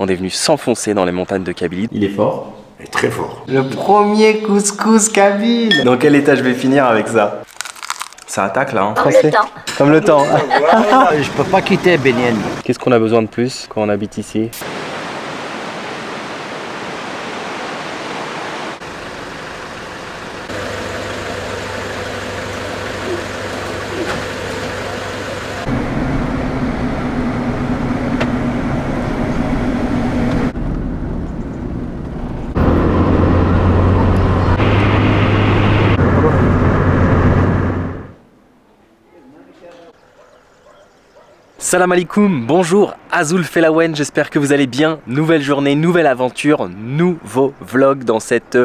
On est venu s'enfoncer dans les montagnes de Kabylie. Il est fort. Il est très fort. Le premier couscous kabyle. Dans quel état je vais finir avec ça? Ça attaque là, hein. Comme le temps. Comme le temps. Je peux pas quitter Bénienne. Qu'est-ce qu'on a besoin de plus quand on habite ici? Salam alaikum, bonjour Azul Felawen, j'espère que vous allez bien. Nouvelle journée, nouvelle aventure, nouveau vlog dans cette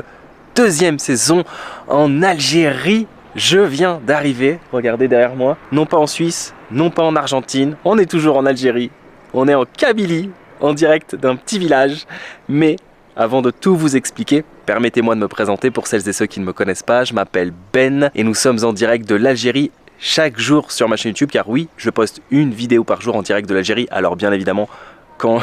deuxième saison en Algérie. Je viens d'arriver, regardez derrière moi, non pas en Suisse, non pas en Argentine, on est toujours en Algérie, on est en Kabylie, en direct d'un petit village. Mais avant de tout vous expliquer, permettez-moi de me présenter pour celles et ceux qui ne me connaissent pas. Je m'appelle Ben et nous sommes en direct de l'Algérie chaque jour sur ma chaîne YouTube, car oui, je poste une vidéo par jour en direct de l'Algérie. Alors bien évidemment, quand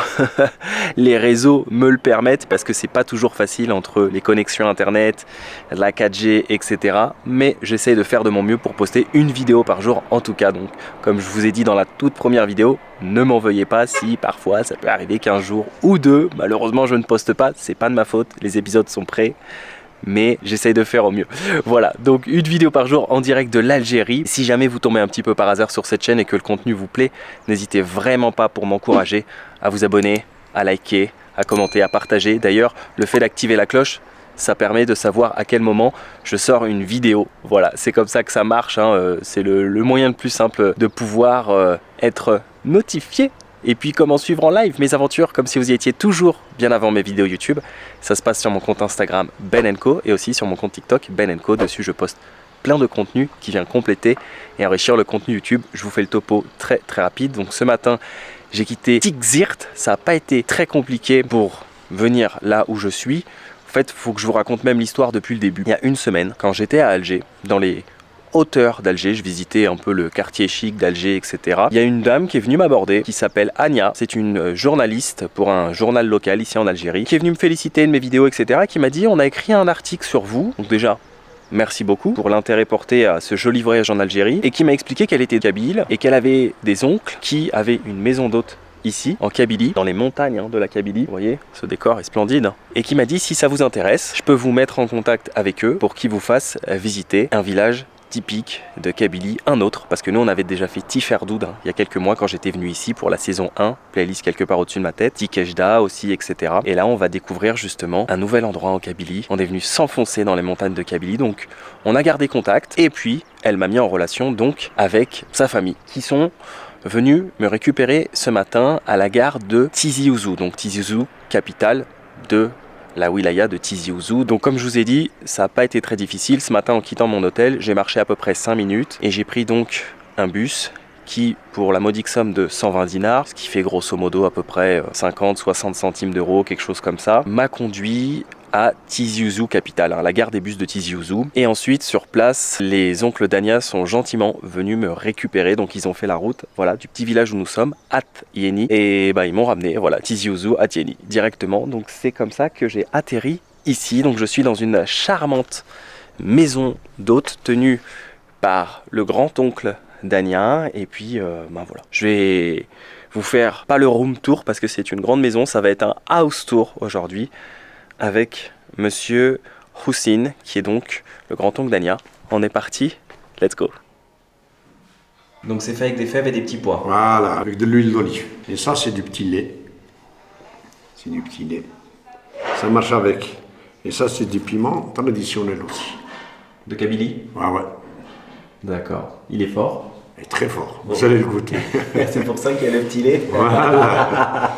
les réseaux me le permettent, parce que c'est pas toujours facile entre les connexions internet, la 4G, etc. Mais j'essaie de faire de mon mieux pour poster une vidéo par jour en tout cas. Donc comme je vous ai dit dans la toute première vidéo, ne m'en veuillez pas si parfois ça peut arriver qu'un jour ou deux, malheureusement je ne poste pas, c'est pas de ma faute, les épisodes sont prêts. Mais j'essaye de faire au mieux. Voilà, donc une vidéo par jour en direct de l'Algérie. Si jamais vous tombez un petit peu par hasard sur cette chaîne et que le contenu vous plaît, n'hésitez vraiment pas pour m'encourager à vous abonner, à liker, à commenter, à partager. D'ailleurs, le fait d'activer la cloche, ça permet de savoir à quel moment je sors une vidéo. Voilà, c'est comme ça que ça marche, hein. C'est le moyen le plus simple de pouvoir être notifié. Et puis comment suivre en live mes aventures comme si vous y étiez toujours bien avant mes vidéos YouTube. Ça se passe sur mon compte Instagram Ben & Co et aussi sur mon compte TikTok Ben & Co. Dessus je poste plein de contenu qui vient compléter et enrichir le contenu YouTube. Je vous fais le topo très rapide. Donc ce matin j'ai quitté Tizirt. Ça n'a pas été très compliqué pour venir là où je suis. En fait il faut que je vous raconte même l'histoire depuis le début. Il y a une semaine quand j'étais à Alger, dans les hauteur d'Alger, je visitais un peu le quartier chic d'Alger, etc. Il y a une dame qui est venue m'aborder, qui s'appelle Anya, c'est une journaliste pour un journal local ici en Algérie, qui est venue me féliciter de mes vidéos, etc. Qui m'a dit, on a écrit un article sur vous, donc déjà, merci beaucoup pour l'intérêt porté à ce joli voyage en Algérie, et qui m'a expliqué qu'elle était kabyle, et qu'elle avait des oncles qui avaient une maison d'hôte ici, en Kabylie, dans les montagnes de la Kabylie. Vous voyez, ce décor est splendide. Et qui m'a dit, si ça vous intéresse, je peux vous mettre en contact avec eux pour qu'ils vous fassent visiter un village typique de Kabylie, un autre, parce que nous on avait déjà fait Tiferdoud il y a quelques mois quand j'étais venu ici pour la saison 1, playlist quelque part au-dessus de ma tête, Tikejda aussi, etc. Et là on va découvrir justement un nouvel endroit en Kabylie. On est venu s'enfoncer dans les montagnes de Kabylie, donc on a gardé contact, et puis elle m'a mis en relation donc avec sa famille, qui sont venus me récupérer ce matin à la gare de Tizi Ouzou, donc Tizi Ouzou, capitale de la wilaya de Tizi Ouzou. Donc comme je vous ai dit, ça n'a pas été très difficile. Ce matin en quittant mon hôtel, j'ai marché à peu près 5 minutes et j'ai pris donc un bus qui, pour la modique somme de 120 dinars, ce qui fait grosso modo à peu près 50-60 centimes d'euros, quelque chose comme ça, m'a conduit à Tizi Ouzou capitale, la gare des bus de Tizi Ouzou. Et ensuite sur place, les oncles d'Ania sont gentiment venus me récupérer, donc ils ont fait la route, voilà, du petit village où nous sommes, At Yeni, et ils m'ont ramené, voilà, Tizi Ouzou, At Yeni, directement. Donc c'est comme ça que j'ai atterri ici. Donc je suis dans une charmante maison d'hôte tenue par le grand-oncle d'Ania, et puis voilà, je vais vous faire pas le room tour parce que c'est une grande maison, ça va être un house tour aujourd'hui avec monsieur Houssine, qui est donc le grand-oncle d'Ania. On est parti, let's go. Donc c'est fait avec des fèves et des petits pois. Voilà, avec de l'huile d'olive. Et ça, c'est du petit lait. C'est du petit lait. Ça marche avec. Et ça, c'est du piment traditionnel aussi. De Kabylie? Ouais. D'accord. Il est fort? Il est très fort. Vous allez le goûter. C'est pour ça qu'il y a le petit lait. Voilà.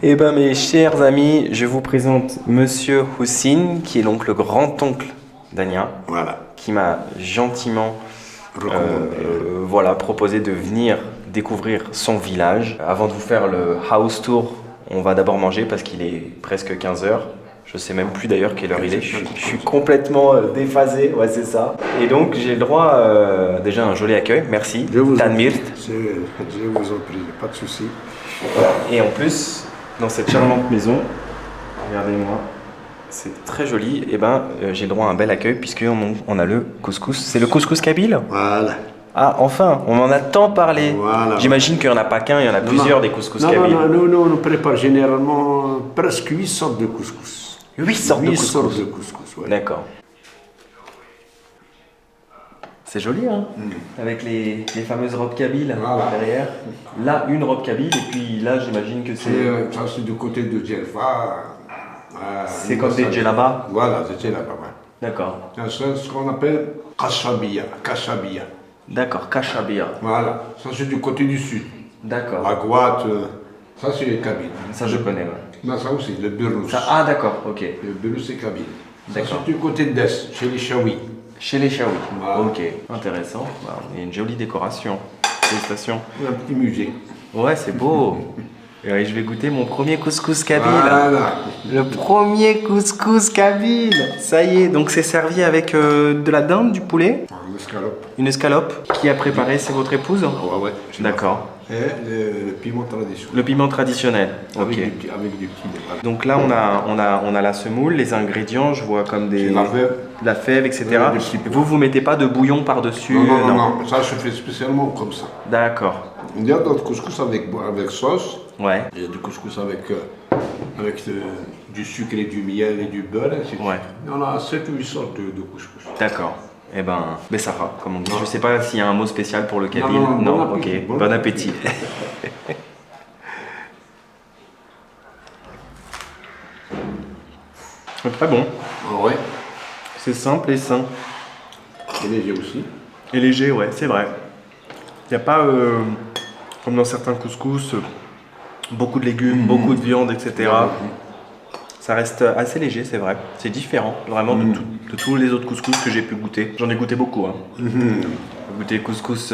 Eh bien mes chers amis, je vous présente monsieur Houssine, qui est donc le grand-oncle d'Ania, Voilà. qui m'a gentiment proposé de venir découvrir son village. Avant de vous faire le house tour, on va d'abord manger parce qu'il est presque 15h. Je sais même plus d'ailleurs quelle heure il est. Je suis complètement déphasé, ouais c'est ça. Et donc j'ai le droit déjà à un joli accueil, merci. Je vous en Tanmirt. prie, pas de souci. Et en plus, dans cette charmante maison. Regardez-moi, c'est très joli. Et j'ai le droit à un bel accueil puisqu'on a le couscous. C'est le couscous kabyle? Voilà. Ah, enfin, on en a tant parlé. Voilà. J'imagine qu'il n'y en a pas qu'un, il y en a plusieurs des couscous kabyles. Non, on prépare généralement presque 8 sortes de couscous. 8 sortes de 8 couscous. sortes de couscous, ouais. D'accord. C'est joli, hein, avec les fameuses robes kabyles derrière. Là, une robe kabyle, et puis là, j'imagine que c'est... Ça, c'est du côté de Djelfa. C'est comme des djellabas. Voilà, des djellabas, ouais. D'accord. C'est ce qu'on appelle kashabia. D'accord, kashabia. Voilà, ça c'est du côté du sud. D'accord. À Gouat, ça c'est kabyle. Ça, je connais, ouais. Non, ça aussi, le Belouz. Ah, d'accord, ok. Le Belouz, c'est kabyle. Ça D'accord. c'est du côté d'Est, chez les Chaouis. Chez les Chaouis. Voilà. Ok, intéressant. Il y a une jolie décoration. Félicitations. Un petit musée. Ouais, c'est beau. Et allez, je vais goûter mon premier couscous kabyle. Voilà. Le premier couscous kabyle. Ça y est, donc c'est servi avec de la dinde, du poulet, Une escalope. une escalope. Qui a préparé? C'est votre épouse? Ouais. D'accord. Et le piment traditionnel. Le piment traditionnel. Ok. Avec du petit lait. Voilà. Donc là, on a la semoule, les ingrédients, je vois comme des... C'est la fève. de la fève, etc. Ouais, des petits pois. Vous mettez pas de bouillon par-dessus? Non. Ça, je fais spécialement comme ça. D'accord. Il y a d'autres couscous avec sauce. Ouais. Il y a du couscous avec du sucre et du miel et du beurre. Ainsi de suite. Ouais. Il y en a 7 ou 8 sortes de couscous. D'accord. Eh ben, Bessara, comme on dit. Je sais pas s'il y a un mot spécial pour le kabyle. Non, bon ok. appétit, Bon appétit. C'est très bon. Ah ouais. C'est simple et sain. Et léger aussi. Et léger, ouais, c'est vrai. Il n'y a pas, comme dans certains couscous, beaucoup de légumes, beaucoup de viande, etc. Ça reste assez léger, c'est vrai. C'est différent, vraiment, de tous les autres couscous que j'ai pu goûter. J'en ai goûté beaucoup. Hein. J'ai goûté couscous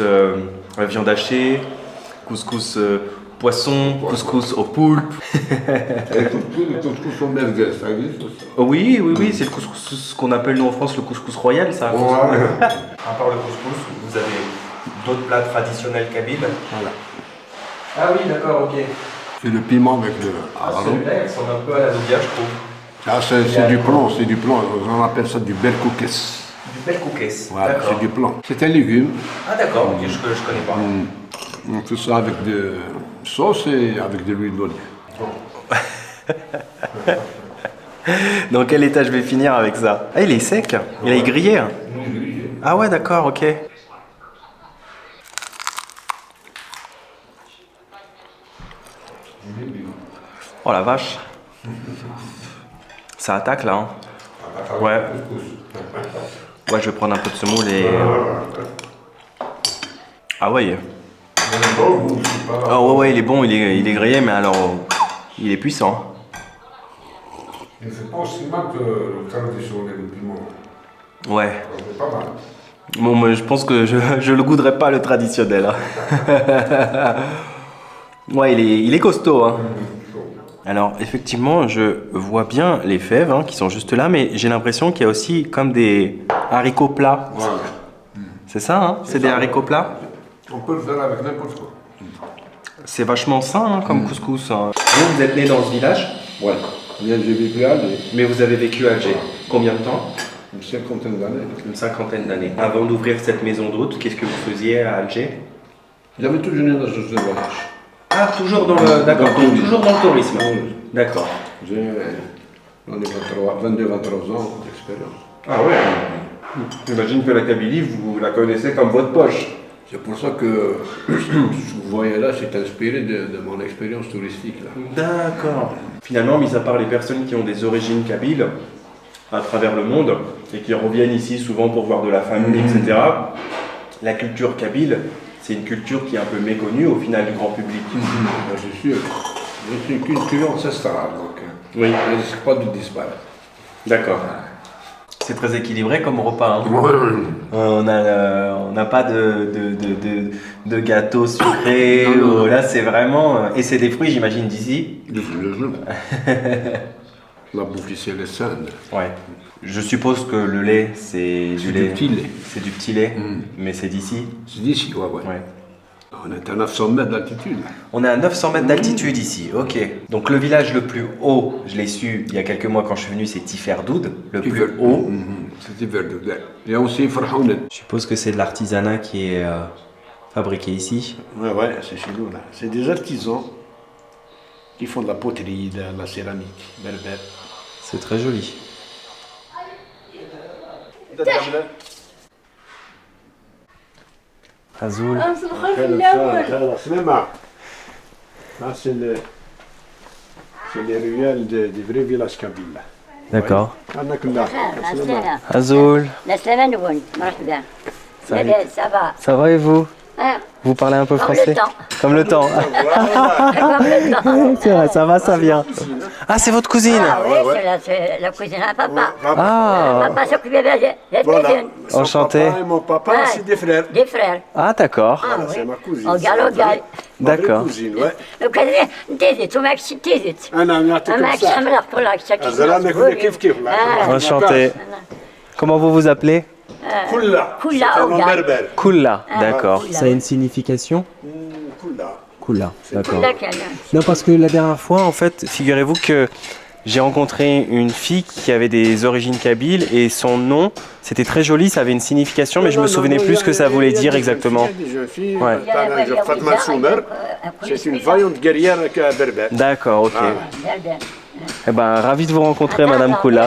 viande hachée, couscous poisson, couscous au poulpe. Et les couscous sont merguez, ça existe aussi. Oui, c'est le couscous, ce qu'on appelle nous en France le couscous royal, ça. Ouais. À part le couscous, vous avez d'autres plats traditionnels kabyles. Voilà. Ah oui, d'accord, ok. C'est le piment avec le Celui-là, il ressemble un peu à la lobia, je trouve. Ah, c'est du plomb, on appelle ça du berkoukes. Du bel cookies. Voilà, D'accord. c'est du plomb. C'est un légume. Ah d'accord, ok, je connais pas. On fait ça avec de sauce et avec de l'huile d'olive. Dans quel état je vais finir avec ça? Ah, il est sec. Il est grillé. Ah ouais, d'accord, ok. Oh la vache. Ça attaque là. Hein. Ouais. Ouais, je vais prendre un peu de semoule et... Ah ouais. Ah ouais, il est bon, il est grillé, mais alors... Il est puissant. Mais c'est pas aussi mal que le traditionnel du piment. Ouais. C'est pas mal. Bon, mais je pense que je le goûterai pas le traditionnel. Hein. Ouais, il est costaud. Hein. Alors, effectivement, je vois bien les fèves hein, qui sont juste là, mais j'ai l'impression qu'il y a aussi comme des haricots plats. Voilà. C'est ça, hein? C'est des haricots plats? On peut le faire avec n'importe quoi. C'est vachement sain hein, comme couscous. Hein. Vous êtes né dans ce village? Ouais. J'ai vécu à Alger Mais vous avez vécu à Alger. Combien de temps? une cinquantaine d'années. Une cinquantaine d'années. Avant d'ouvrir cette maison d'hôte, qu'est-ce que vous faisiez à Alger? J'avais toujours une agence de voyage. Ah, toujours dans le... D'accord, Dans le tourisme. toujours dans le tourisme. Oui. D'accord. J'ai 22-23 ans d'expérience. Ah ouais. J'imagine que la Kabylie, vous la connaissez comme votre poche. C'est pour ça que ce voyage-là s'est inspiré de mon expérience touristique. Là. D'accord. Finalement, mis à part les personnes qui ont des origines kabyles à travers le monde et qui reviennent ici souvent pour voir de la famille, etc., la culture kabyle, c'est une culture qui est un peu méconnue au final du grand public. C'est sûr. C'est une culture ancestrale, donc Oui. elle risque pas de disparaître. D'accord. C'est très équilibré comme repas. Hein. On n'a pas de gâteau sucré. Non. Là, c'est vraiment... Et c'est des fruits, j'imagine, d'ici. La bouffe ici, elle est saine. Ouais. Je suppose que le lait, c'est du lait. Du petit lait. C'est du petit lait, mais c'est d'ici. C'est d'ici, ouais. Ouais. On est à 900 mètres d'altitude. On est à 900 mètres d'altitude ici, ok. Donc le village le plus haut, je l'ai su il y a quelques mois quand je suis venu, c'est Tiferdoud, le plus haut. C'est Tiferdoud. Il y a aussi Farhounet. Je suppose que c'est de l'artisanat qui est fabriqué ici. Ouais, c'est chez nous là. C'est des artisans qui font de la poterie, de la céramique berbère. C'est très joli. Azoul. Là, c'est les ruelles des vrais villages kabyles. D'accord. السلام Azoul. السلام نقول مرحبا لاباس سافا Ça va et vous? اه Vous parlez un peu Comme le français? temps. Comme le temps. comme le temps. C'est vrai, ça va, ça vient. Ah, c'est votre cousine? Ah oui, c'est la cuisine à papa. Ah, Papa s'occupait des Voilà. cuisines. Son Enchanté. papa et mon papa, Ah, c'est des frères. Des frères. ah d'accord. Ah C'est oui. ma cousine. Au gal, au gal. Ma vraie D'accord. cousine, ouais. وكان تيزت وماك شي تيزت أنا نعطيك ماك بصح. شملة كلها شكل زرا ناكل كيف لا. Enchanté. Comment vous vous appelez? كلها. كلها C'est un nom أوغال. berbère. Kula. D'accord. Kula. Ça a une signification? كلها. Kula. D'accord. كلها كان Non, parce que la dernière fois, en fait, figurez-vous que j'ai rencontré une fille qui avait des origines kabyles et son nom, c'était très joli, ça avait une signification, mais je me souvenais plus ce que ça voulait dire exactement. Il y a des jeunes filles, Ouais. Fatma Soumer, c'est une vaillante guerrière berbère. D'accord, ok. berbère. Eh ben, ravi de vous rencontrer, Madame Kula.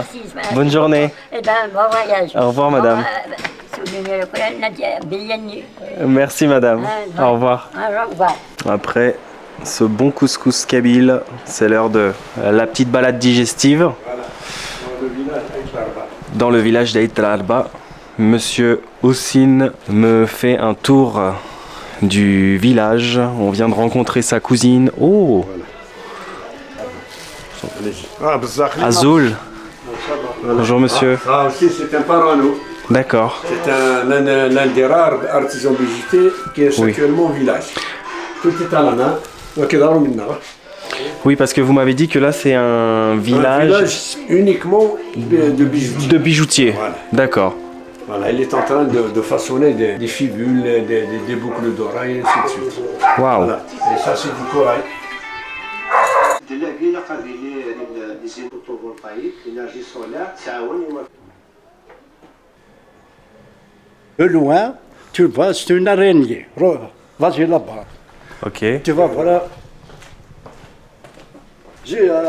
Bonne journée. Eh ben, bon voyage. Au revoir, madame. Merci, madame. Au revoir. Au revoir. Après ce bon couscous kabyle, c'est l'heure de la petite balade digestive. Dans le village d'Aït al-Arba, Monsieur Houssine me fait un tour du village. On vient de rencontrer sa cousine. Oh, Ah, Bzakhi. Azoul. Bonjour monsieur. Ah, aussi, c'est un parano. D'accord. C'est l'un des rares artisans bijoutiers qui est Oui. actuellement au village. Tout est à la main. Oui, parce que vous m'avez dit que là c'est un Un village village uniquement de bijoutiers. de bijoutiers. Voilà. D'accord. Voilà, il est en train de façonner des fibules, des boucles d'oreilles, et ainsi de suite. Waouh. Voilà. Et ça, c'est du corail. De loin, tu vois, c'est une araignée. Vas-y là-bas. Ok. Tu vas voir.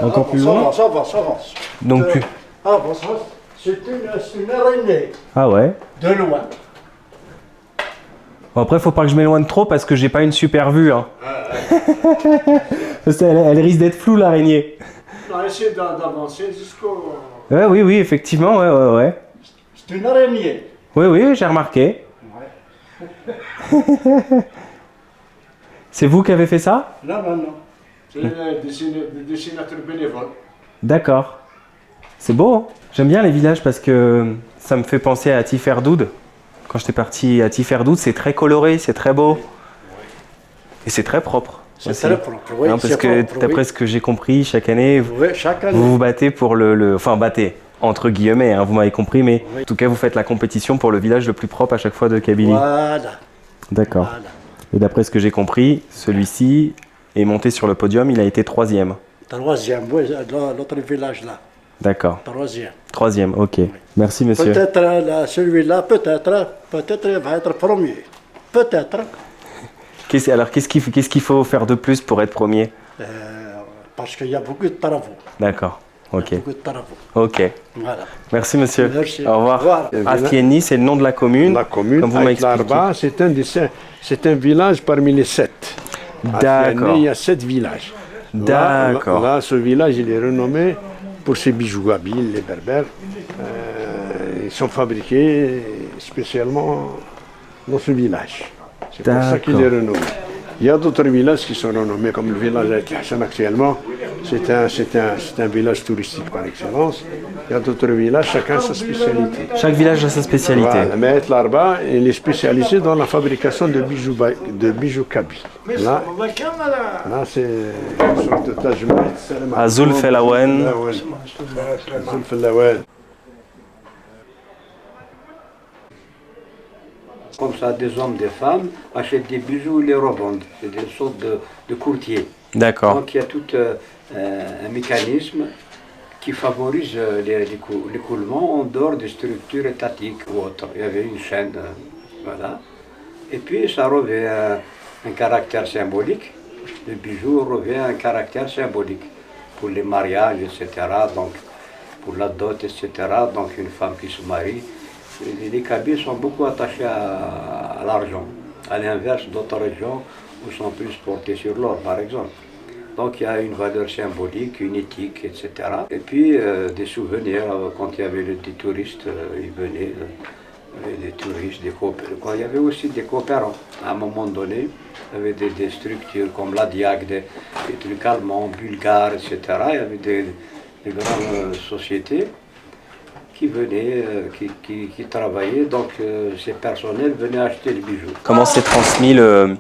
Encore plus loin. Ça va. Donc plus. Ah, bon, ça, c'est une araignée. Ah ouais. De loin. Bon, après, faut pas que je m'éloigne trop parce que j'ai pas une super vue. Hein. Parce qu'elle risque d'être floue l'araignée. On a essayé d'avancer jusqu'au... Ouais, oui, effectivement, ouais. C'est une araignée. Oui, j'ai remarqué. C'est vous qui avez fait ça? Non. C'est des dessinateurs bénévoles. D'accord. C'est beau, hein. J'aime bien les villages parce que ça me fait penser à Tiferdoud. Quand j'étais parti à Tiferdoud, c'est très coloré, c'est très beau. Et c'est très propre. C'est aussi. très propre, oui. Hein, parce c'est que propre, d'après oui. ce que j'ai compris, chaque année, Oui, chaque année. vous vous battez pour Enfin, battez, entre guillemets, hein, vous m'avez compris, mais Oui. en tout cas, vous faites la compétition pour le village le plus propre à chaque fois de Kabylie. Voilà. D'accord. Voilà. Et d'après ce que j'ai compris, celui-ci est monté sur le podium, il a été 3e. Troisième, oui, l'autre village là. D'accord. Troisième. 3e, ok. Merci, monsieur. Peut-être celui-là, peut-être il va être premier. Peut-être. Alors, qu'est-ce qu'il faut faire de plus pour être premier? Parce qu'il y a beaucoup de travaux. D'accord. Ok. Beaucoup de travaux. Ok. Voilà. Merci, monsieur. Merci. Au revoir. Au revoir. Atieni, c'est le nom de la commune. La commune, Comme vous m'avez Aït al-Arba, c'est un village parmi les 7. D'accord. Il y a 7 villages. D'accord. Là, ce village, il est renommé pour ses bijoux kabyles, les berbères. Ils sont fabriqués spécialement dans ce village. C'est pour ça qu'il est renommé. Il y a d'autres villages qui sont renommés, comme le village d'Aït Hassan actuellement. C'est un village touristique par excellence. Il y a d'autres villages, chacun sa spécialité. Chaque village a sa spécialité. Voilà, mais Aït al-Arba, il est spécialisé dans la fabrication de bijoux kabyles. Là, c'est une sorte de Taj Mahal. Azoul Felawen. Azoul Felawen. Comme ça, des hommes, des femmes achètent des bijoux et les revendent. C'est des sortes de courtiers. D'accord. Donc il y a tout un mécanisme qui favorise l'écoulement en dehors des structures étatiques ou autres. Il y avait une chaîne, voilà. Et puis ça revêt un caractère symbolique. Le bijou revêt un caractère symbolique pour les mariages, etc. Donc pour la dot, etc. Donc une femme qui se marie. Les Kabyles sont beaucoup attachés à l'argent, à l'inverse d'autres régions où ils sont plus portés sur l'or, par exemple. Donc il y a une valeur symbolique, une éthique, etc. Et puis des souvenirs, quand il y avait des touristes, ils venaient, des touristes, des coopérants. Il y avait aussi des coopérants. À un moment donné, il y avait des structures comme la Diag, des trucs allemands, bulgares, etc. Il y avait des grandes sociétés qui venaient, qui travaillaient, donc ces personnels venaient acheter des bijoux. Comment s'est transmis le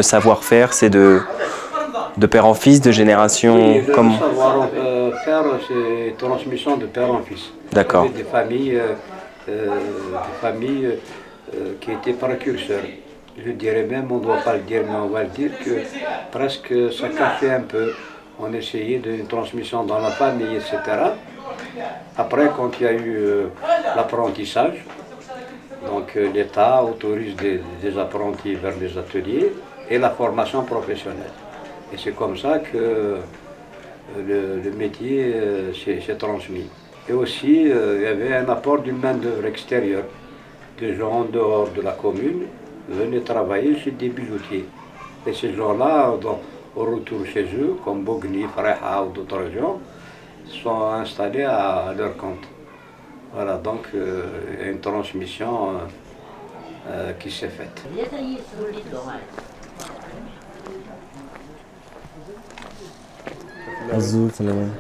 savoir-faire? C'est de père en fils, de génération? Oui, le savoir-faire, c'est transmission de père en fils. D'accord. Des familles, qui étaient précurseurs. Je dirais même, on ne doit pas le dire, mais on va le dire, que presque ça cachait un peu. On essayait d'une transmission dans la famille, etc. Après, quand il y a eu l'apprentissage, donc l'État autorise des apprentis vers les ateliers et la formation professionnelle. Et c'est comme ça que le métier s'est transmis. Et aussi, il y avait un apport d'une main-d'œuvre extérieure. Des gens en dehors de la commune venaient travailler chez des bijoutiers. Et ces gens-là, au retour chez eux, comme Bogny, Freha ou d'autres régions, sont installés à leur compte. Voilà, donc il y a une transmission qui s'est faite. Azul, Felawen.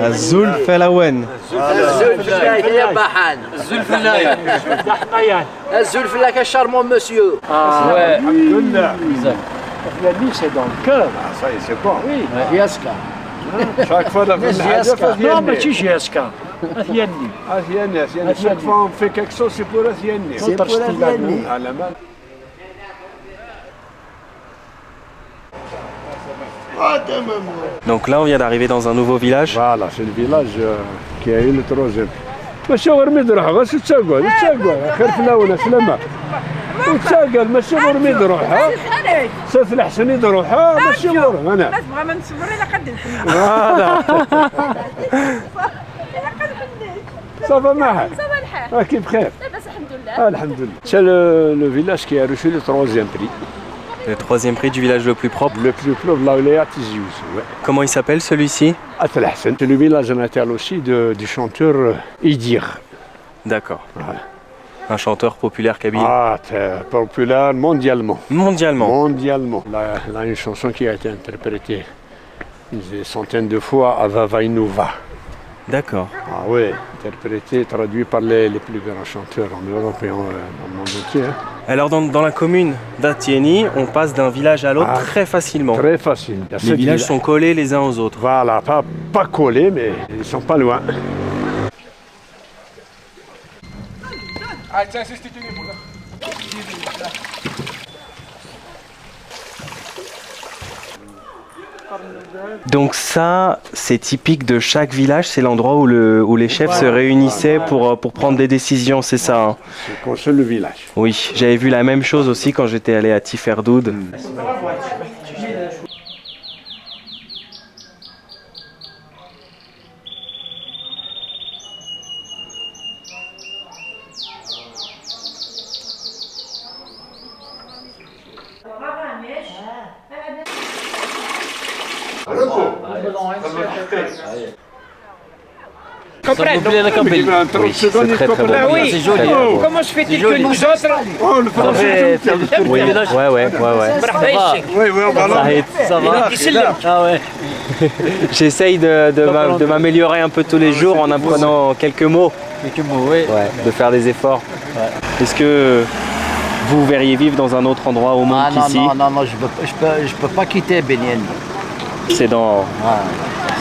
Azul Felawen. Zulfilla est charmant monsieur. Ah, ouais. C'est dans le cœur. Ah, ça y est, c'est bon. Oui, Yaska. Chaque fois, Non, mais tu Yaska. Asiani. Asiani. Chaque fois, on fait quelque chose, c'est pour Asiani. C'est pour Asiani. À la main. Donc là, on vient d'arriver dans un nouveau village. Voilà, c'est le village qui a eu le troisième. ماشي غرميد روحها غاس تساقل خير فلاونه سلامه وتساقل ماشي غرميد روحها سيف الحسن يد روحها ماشي غرم انا بغا ما نصبر الا قد نحل فوالا صافا معها صافا الحال كيف بخير لاباس الحمد لله الحمد لله c'est le village qui a reçu le troisième prix. Le troisième prix du village le plus propre. Le plus propre, la Oléa Tizious. Ouais. Comment il s'appelle celui-ci? Atel Hassan. C'est le village natal aussi du chanteur Idir. D'accord. Voilà. Un chanteur populaire kabyle. Ah, populaire mondialement. Mondialement. Mondialement. Là, une chanson qui a été interprétée des centaines de fois à Vavainouva. D'accord. Ah oui, interprété, traduit par les plus grands chanteurs en Europe et dans le monde entier. Hein. Alors dans la commune d'Atieni, on passe d'un village à l'autre très facilement. Très facile. Les villages sont collés les uns aux autres. Voilà, pas collés, mais ils sont pas loin. Donc ça, c'est typique de chaque village, c'est l'endroit où les chefs se réunissaient pour prendre des décisions, c'est ça hein? C'est comme ça le village. Oui, j'avais vu la même chose aussi quand j'étais allé à Tiferdoud. comprendo. Il va en 30 secondes, il très, très comprend. bon. Ah oui, C'est joli. comment se fait-il que nous autres... Oh, le français, tout le temps. Oui, ouais. Oui, oui, on va là. Ça va. Ah ouais. J'essaye de m'améliorer un peu tous les jours en apprenant quelques mots. Quelques mots, oui. Ouais, de faire des efforts. Est-ce que vous verriez vivre dans un autre endroit au monde qu'ici? Non, je peux pas quitter Benin. C'est dans...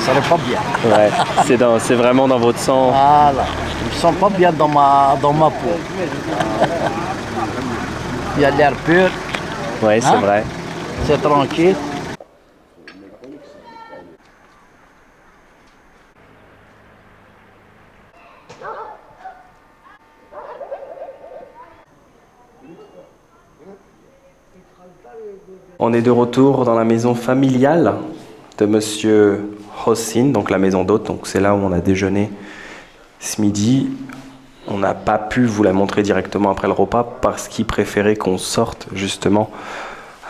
Ça n'est pas bien. Ouais, c'est vraiment dans votre sang. Voilà. Je me sens pas bien dans ma peau. Il y a l'air pur, Ouais, c'est Hein? vrai. c'est tranquille. On est de retour dans la maison familiale de Monsieur Hossin, donc la maison d'hôte. Donc c'est là où on a déjeuné ce midi. On n'a pas pu vous la montrer directement après le repas parce qu'il préférait qu'on sorte justement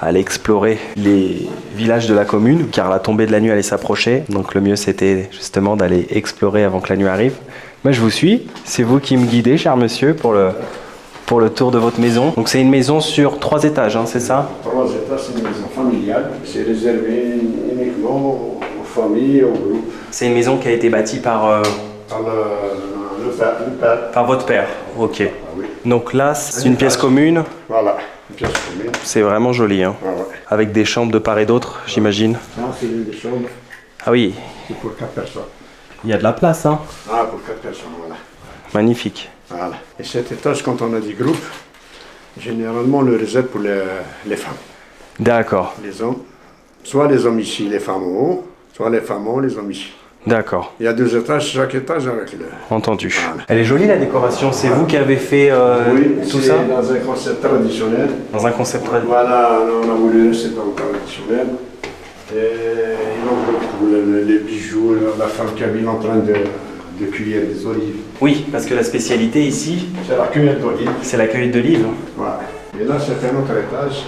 aller explorer les villages de la commune car la tombée de la nuit allait s'approcher. Donc le mieux c'était justement d'aller explorer avant que la nuit arrive. Moi je vous suis, c'est vous qui me guidez, cher monsieur, pour le tour de votre maison. Donc c'est une maison sur 3 étages, hein, c'est ça? 3 étages, c'est une maison familiale. C'est réservé uniquement aux familles et aux groupes. C'est une maison qui a été bâtie par Par le père. par votre père. Ok. oui. Donc là, c'est une pièce commune. Voilà, une pièce commune. C'est vraiment joli, hein. Ah ouais. Avec des chambres de part et d'autre, j'imagine. Ça, c'est une des chambres. Ah oui, C'est pour 4 personnes. il y a de la place, hein. Ah, pour 4 personnes, voilà. Magnifique. Voilà. Et cet étage, quand on a des groupes, généralement on le réserve pour les femmes. D'accord, Les hommes, soit les hommes ici, les femmes en haut, soit les femmes en haut, les hommes ici. d'accord. Il y a 2 étages, chaque étage avec le... Entendu. Voilà. Elle est jolie la décoration, c'est vous qui avez fait tout c'est ça dans un concept traditionnel. dans un concept très... Voilà, on a voulu rester dans le traditionnel. Et ils ont les bijoux, la femme qui habille en train de cueillir des olives. Oui, parce que la spécialité ici, C'est la cueillette d'olives. c'est la cueillette d'olives. Voilà. Et là, c'est un autre étage.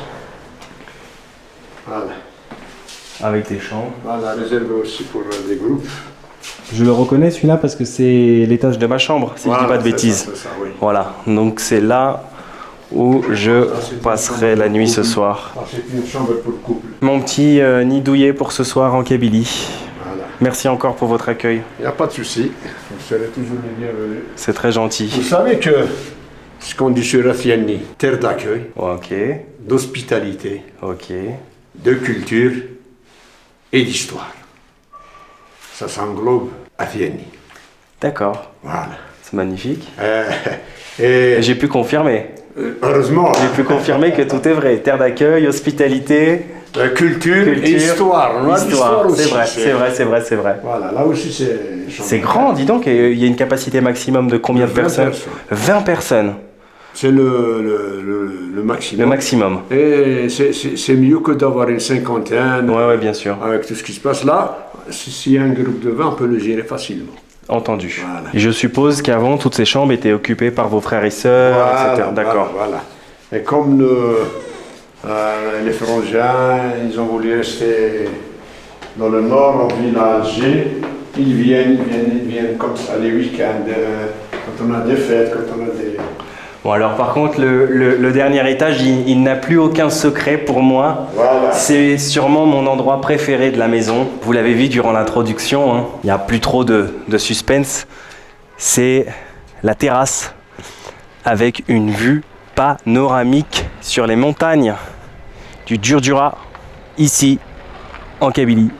Voilà. Avec des chambres. Voilà, réservé aussi pour des groupes. Je le reconnais celui-là parce que c'est l'étage de ma chambre, si je dis pas de c'est bêtises. ça, c'est ça, oui. Voilà, donc c'est là où je passerai la nuit ce soir. Ah, c'est une chambre pour couple. Mon petit nid douillet pour ce soir en Kabylie. Voilà. Merci encore pour votre accueil, Il n'y a pas de souci. Vous serez toujours les bienvenus. c'est très gentil. Vous savez que ce qu'on dit sur Raffiani, terre d'accueil, Ok, d'hospitalité, ok. de culture et d'histoire. Ça s'englobe Raffiani. D'accord, Voilà. c'est magnifique. Et J'ai pu confirmer. heureusement, J'ai pu confirmer que tout est vrai. Terre d'accueil, hospitalité, culture et histoire. On a histoire. l'histoire C'est aussi. vrai, c'est vrai, c'est vrai. Voilà, là aussi c'est... C'est grand, dis donc. Et il y a une capacité maximum de combien de 20 personnes? personnes. 20 personnes, C'est le maximum. le maximum. Et c'est mieux que d'avoir une cinquantaine. Ouais, bien sûr. Avec tout ce qui se passe là, s'il y a un groupe de 20, on peut le gérer facilement. Entendu. Voilà. Et je suppose qu'avant, toutes ces chambres étaient occupées par vos frères et sœurs, etc. D'accord. Voilà. Et comme les frangins, ils ont voulu rester dans le nord, en village, ils viennent comme ça les week-ends, quand on a des fêtes, quand on a des... Bon, alors par contre, le dernier étage, il n'a plus aucun secret pour moi. Voilà. C'est sûrement mon endroit préféré de la maison. Vous l'avez vu durant l'introduction, hein. Il n'y a plus trop de suspense. C'est la terrasse avec une vue panoramique sur les montagnes du Djurdjura, ici, en Kabylie.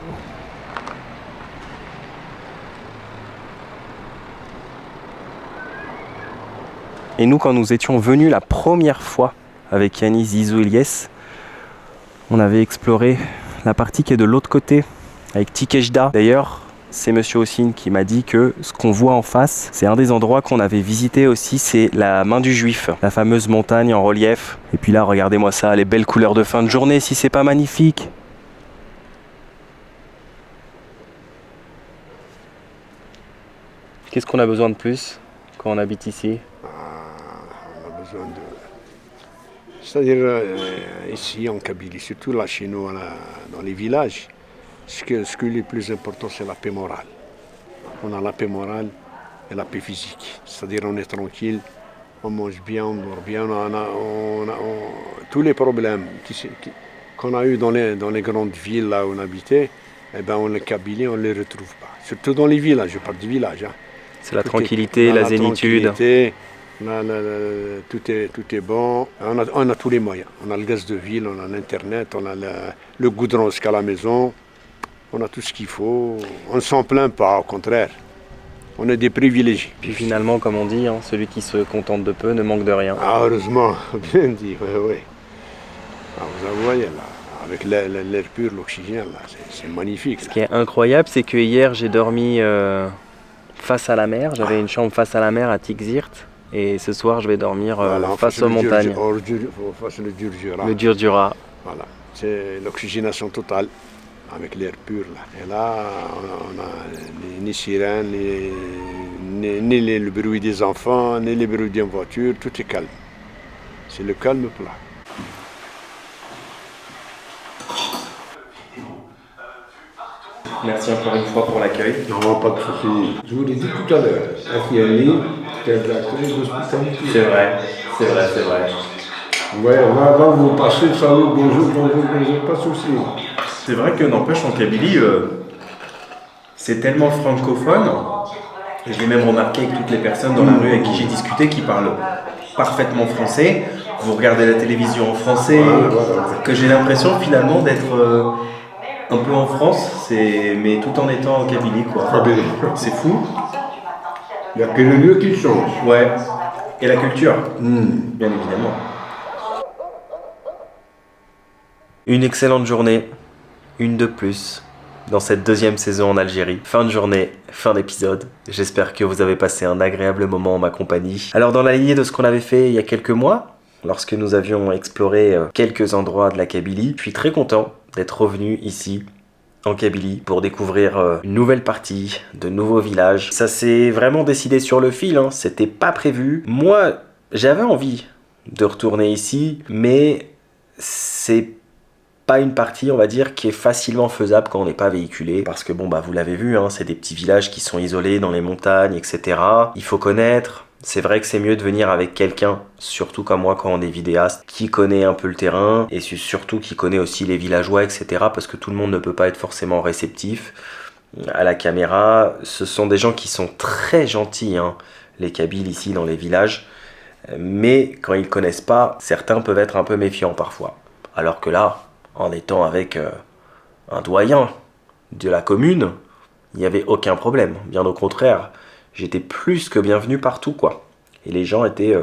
Et nous, quand nous étions venus la première fois avec Yanis, Zizou et Lies, on avait exploré la partie qui est de l'autre côté, avec Tikejda. D'ailleurs, c'est Monsieur Hossin qui m'a dit que ce qu'on voit en face, c'est un des endroits qu'on avait visité aussi, c'est la main du Juif, la fameuse montagne en relief. Et puis là, regardez-moi ça, les belles couleurs de fin de journée, si c'est pas magnifique. Qu'est-ce qu'on a besoin de plus quand on habite ici? On a besoin de... C'est-à-dire, ici en Kabylie, surtout là chez nous, dans les villages, ce qui est le plus important, c'est la paix morale. On a la paix morale et la paix physique. C'est-à-dire on est tranquille, on mange bien, on dort bien, tous les problèmes qu'on a eu dans les grandes villes là où on habitait, eh ben, en Kabylie, on ne les retrouve pas. Surtout dans les villages, je parle du village. Hein. C'est la tranquillité, la zénitude. Tout est bon. On a tous les moyens. On a le gaz de ville, on a l'internet, on a le goudron jusqu'à la maison. On a tout ce qu'il faut. On ne s'en plaint pas, au contraire. On est des privilégiés. Puis finalement, comme on dit, hein, celui qui se contente de peu ne manque de rien. Ah, heureusement, bien dit, oui. Ah, vous voyez là, avec l'air pur, l'oxygène, là, c'est magnifique. Ce qui est incroyable, c'est que hier, j'ai dormi face à la mer. J'avais une chambre face à la mer à Tixirt. Et ce soir, je vais dormir face aux montagnes. Face au Djurdjura. Le Djurdjura. Voilà, c'est l'oxygénation totale avec l'air pur. Là. Et là, on a ni sirène, ni le bruit des enfants, ni le bruit d'une voiture, tout est calme. C'est le calme plat. Merci encore une fois pour l'accueil. Non, pas de souci. Je vous l'ai dit tout à l'heure, Afiani, c'est l'accueil d'hospitalité. C'est vrai. Ouais, là, vous passez, salut, bonjour, pas de souci. C'est vrai que n'empêche en Kabylie, c'est tellement francophone, et je l'ai même remarqué avec toutes les personnes dans la rue avec qui j'ai discuté qui parlent parfaitement français. Vous regardez la télévision en français, que j'ai l'impression finalement d'être un peu en France, mais tout en étant en Kabylie, quoi. C'est fou. Il n'y a que le lieu qui change. Ouais. Et la culture, bien évidemment. Une excellente journée, une de plus, dans cette deuxième saison en Algérie. Fin de journée, fin d'épisode. J'espère que vous avez passé un agréable moment en ma compagnie. Alors dans la lignée de ce qu'on avait fait il y a quelques mois, lorsque nous avions exploré quelques endroits de la Kabylie, je suis très content d'être revenu ici en Kabylie pour découvrir une nouvelle partie, de nouveaux villages. Ça s'est vraiment décidé sur le fil, hein. C'était pas prévu. Moi, j'avais envie de retourner ici, mais c'est pas une partie, on va dire, qui est facilement faisable quand on n'est pas véhiculé, parce que bon, bah vous l'avez vu, hein, c'est des petits villages qui sont isolés dans les montagnes, etc. Il faut connaître. C'est vrai que c'est mieux de venir avec quelqu'un, surtout comme moi quand on est vidéaste, qui connaît un peu le terrain et surtout qui connaît aussi les villageois, etc. Parce que tout le monde ne peut pas être forcément réceptif à la caméra. Ce sont des gens qui sont très gentils, hein, les Kabyles ici dans les villages. Mais quand ils ne connaissent pas, certains peuvent être un peu méfiants parfois. Alors que là, en étant avec un doyen de la commune, il n'y avait aucun problème. Bien au contraire. J'étais plus que bienvenu partout, quoi. Et les gens étaient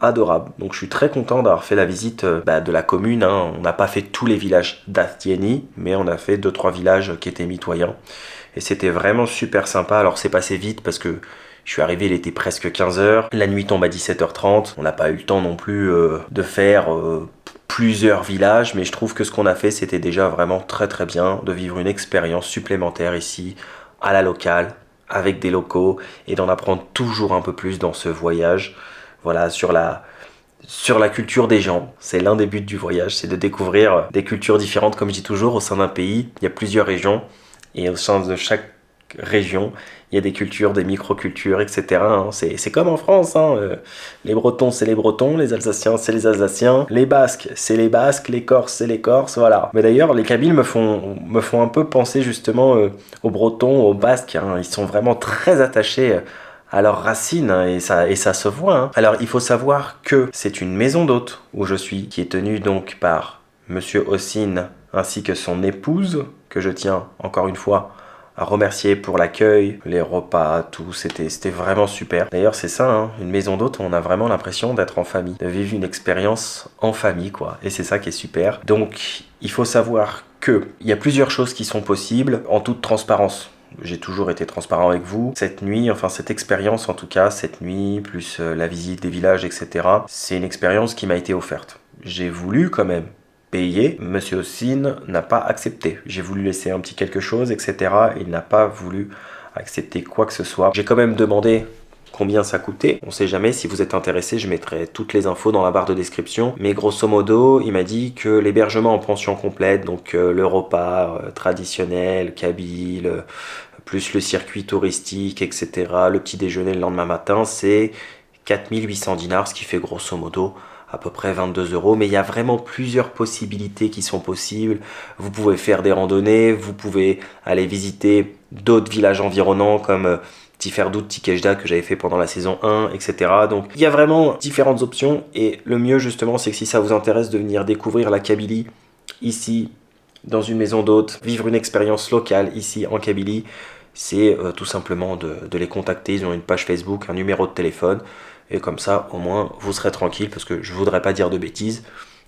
adorables. Donc je suis très content d'avoir fait la visite de la commune. Hein. On n'a pas fait tous les villages d'Astieni, mais on a fait 2-3 villages qui étaient mitoyens. Et c'était vraiment super sympa. Alors c'est passé vite parce que je suis arrivé, il était presque 15h. La nuit tombe à 17h30. On n'a pas eu le temps non plus de faire plusieurs villages. Mais je trouve que ce qu'on a fait, c'était déjà vraiment très très bien. De vivre une expérience supplémentaire ici, à la locale, avec des locaux, et d'en apprendre toujours un peu plus dans ce voyage, voilà, sur la culture des gens. C'est l'un des buts du voyage, c'est de découvrir des cultures différentes, comme je dis toujours, au sein d'un pays, il y a plusieurs régions, et au sein de chaque région, il y a des cultures, des micro-cultures, etc. Hein. C'est comme en France, hein. Les Bretons, c'est les Bretons, les Alsaciens, c'est les Alsaciens, les Basques, c'est les Basques, les Corses, c'est les Corses, voilà. Mais d'ailleurs, les Kabyles me font un peu penser justement aux Bretons, aux Basques, hein. Ils sont vraiment très attachés à leurs racines, hein, et ça se voit. Hein. Alors, il faut savoir que c'est une maison d'hôte où je suis, qui est tenue donc par Monsieur Hossein ainsi que son épouse, que je tiens encore une fois à remercier pour l'accueil, les repas, tout, c'était vraiment super. D'ailleurs c'est ça, hein, une maison d'hôte, on a vraiment l'impression d'être en famille, de vivre une expérience en famille, quoi. Et c'est ça qui est super. Donc il faut savoir qu'il y a plusieurs choses qui sont possibles en toute transparence. J'ai toujours été transparent avec vous. Cette nuit, enfin cette expérience en tout cas, cette nuit, plus la visite des villages, etc. C'est une expérience qui m'a été offerte. J'ai voulu quand même payé, Monsieur Hossein n'a pas accepté. J'ai voulu laisser un petit quelque chose, etc. Il n'a pas voulu accepter quoi que ce soit. J'ai quand même demandé combien ça coûtait. On sait jamais, si vous êtes intéressé, je mettrai toutes les infos dans la barre de description. Mais grosso modo, il m'a dit que l'hébergement en pension complète, donc le repas traditionnel, kabyle, plus le circuit touristique, etc., le petit déjeuner le lendemain matin, c'est 4800 dinars, ce qui fait grosso modo à peu près 22 euros. Mais il y a vraiment plusieurs possibilités qui sont possibles. Vous pouvez faire des randonnées, vous pouvez aller visiter d'autres villages environnants comme Tiferdout, Tikejda que j'avais fait pendant la saison 1, etc. Donc il y a vraiment différentes options et le mieux justement c'est que si ça vous intéresse de venir découvrir la Kabylie ici dans une maison d'hôte, vivre une expérience locale ici en Kabylie, c'est tout simplement de les contacter. Ils ont une page Facebook, un numéro de téléphone et comme ça au moins vous serez tranquille parce que je voudrais pas dire de bêtises.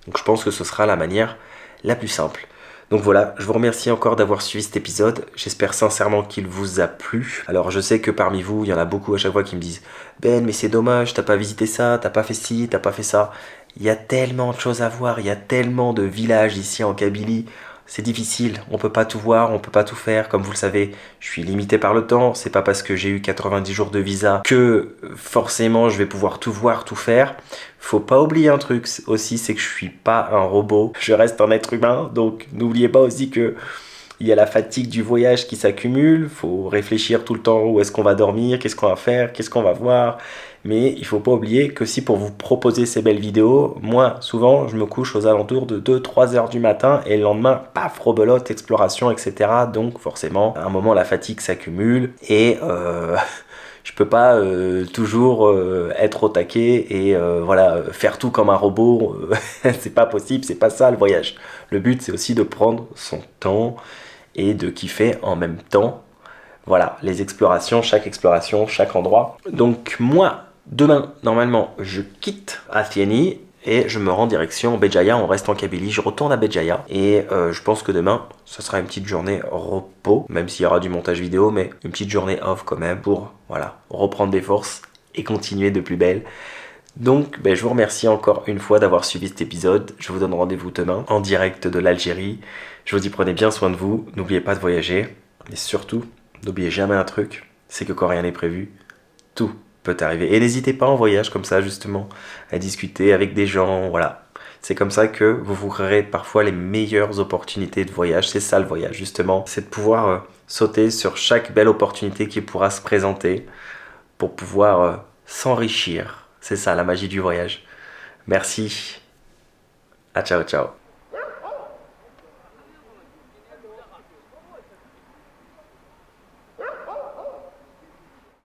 Donc je pense que ce sera la manière la plus simple. Donc voilà, je vous remercie encore d'avoir suivi cet épisode. J'espère sincèrement qu'il vous a plu. Alors je sais que parmi vous, il y en a beaucoup à chaque fois qui me disent « Ben, mais c'est dommage, t'as pas visité ça, t'as pas fait ci, t'as pas fait ça. » Il y a tellement de choses à voir, il y a tellement de villages ici en Kabylie. C'est difficile, on peut pas tout voir, on peut pas tout faire. Comme vous le savez, je suis limité par le temps. C'est pas parce que j'ai eu 90 jours de visa que forcément je vais pouvoir tout voir, tout faire. Faut pas oublier un truc aussi, c'est que je suis pas un robot. Je reste un être humain, donc n'oubliez pas aussi que il y a la fatigue du voyage qui s'accumule. Faut réfléchir tout le temps où est-ce qu'on va dormir, qu'est-ce qu'on va faire, qu'est-ce qu'on va voir. Mais il faut pas oublier que si pour vous proposer ces belles vidéos, moi souvent je me couche aux alentours de 2-3 heures du matin et le lendemain, paf, rebelote, exploration, etc. Donc forcément, à un moment la fatigue s'accumule et je peux pas toujours être au taquet et voilà, faire tout comme un robot. C'est pas possible, c'est pas ça le voyage. Le but c'est aussi de prendre son temps et de kiffer en même temps. Voilà, les explorations, chaque endroit. Donc moi, demain, normalement, je quitte Athieni et je me rends direction Béjaïa. On reste en Kabylie, je retourne à Béjaïa. Et je pense que demain, ce sera une petite journée repos, même s'il y aura du montage vidéo, mais une petite journée off quand même pour voilà, reprendre des forces et continuer de plus belle. Donc, je vous remercie encore une fois d'avoir suivi cet épisode. Je vous donne rendez-vous demain en direct de l'Algérie. Je vous dis prenez bien soin de vous, n'oubliez pas de voyager. Et surtout, n'oubliez jamais un truc, c'est que quand rien n'est prévu, tout peut arriver. Et n'hésitez pas en voyage comme ça justement à discuter avec des gens, voilà. C'est comme ça que vous créerez parfois les meilleures opportunités de voyage. C'est ça le voyage justement, c'est de pouvoir sauter sur chaque belle opportunité qui pourra se présenter pour pouvoir s'enrichir. C'est ça la magie du voyage. Merci. À ciao ciao.